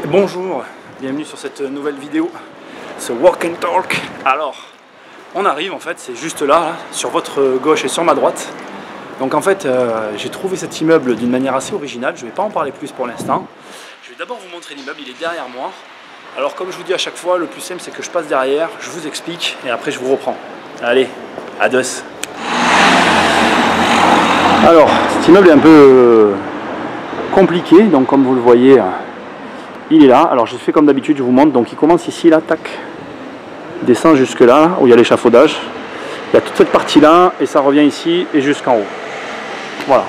Bonjour, bienvenue sur cette nouvelle vidéo, ce Walk and Talk. Alors, on arrive en fait, c'est juste là, sur votre gauche et sur ma droite. Donc en fait, j'ai trouvé cet immeuble d'une manière assez originale, je ne vais pas en parler plus pour l'instant. Je vais d'abord vous montrer l'immeuble, il est derrière moi. Alors comme je vous dis à chaque fois, le plus simple c'est que je passe derrière, je vous explique et après je vous reprends. Allez, à deux. Alors, cet immeuble est un peu compliqué, donc comme vous le voyez, il est là. Alors je fais comme d'habitude, je vous montre. Donc il commence ici, là, tac, descend jusque là, où il y a l'échafaudage. Il y a toute cette partie là, et ça revient ici et jusqu'en haut. Voilà.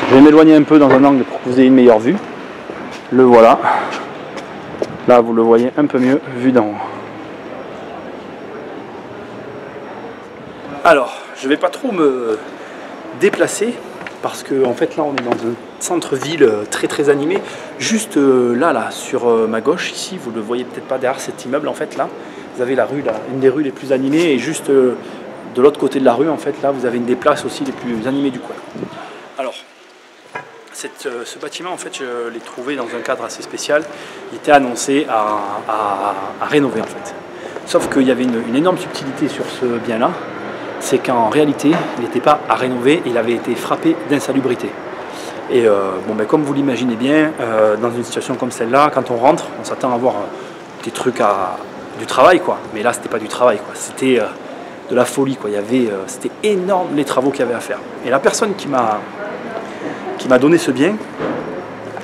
Je vais m'éloigner un peu dans un angle pour que vous ayez une meilleure vue. Le voilà. Là, vous le voyez un peu mieux vu d'en haut. Alors, je ne vais pas trop me déplacer parce que en fait là on est dans un centre-ville très animé. Juste là sur ma gauche ici, vous le voyez peut-être pas derrière cet immeuble en fait là. Vous avez la rue là, une des rues les plus animées, et juste de l'autre côté de la rue en fait là vous avez une des places aussi les plus animées du coin. Alors ce bâtiment en fait je l'ai trouvé dans un cadre assez spécial. Il était annoncé à rénover en fait. Sauf qu'il y avait une énorme subtilité sur ce bien là. C'est qu'en réalité, il n'était pas à rénover, il avait été frappé d'insalubrité. Et bon, ben, comme vous l'imaginez bien, dans une situation comme celle-là, quand on rentre, on s'attend à voir des trucs du travail, quoi. Mais là, c'était pas du travail, quoi. C'était de la folie, quoi. C'était énorme les travaux qu'il y avait à faire. Et la personne qui m'a donné ce bien,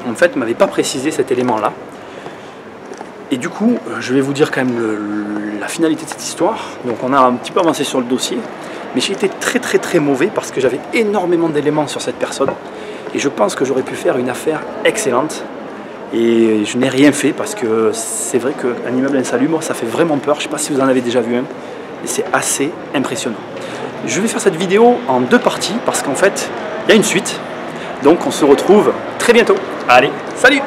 en fait, m'avait pas précisé cet élément-là. Et du coup, je vais vous dire quand même la finalité de cette histoire. Donc on a un petit peu avancé sur le dossier, mais j'ai été très mauvais parce que j'avais énormément d'éléments sur cette personne. Et je pense que j'aurais pu faire une affaire excellente. Et je n'ai rien fait parce que c'est vrai qu'un immeuble insalubre, ça fait vraiment peur. Je ne sais pas si vous en avez déjà vu un, et c'est assez impressionnant. Je vais faire cette vidéo en deux parties parce qu'en fait, il y a une suite. Donc on se retrouve très bientôt. Allez, salut!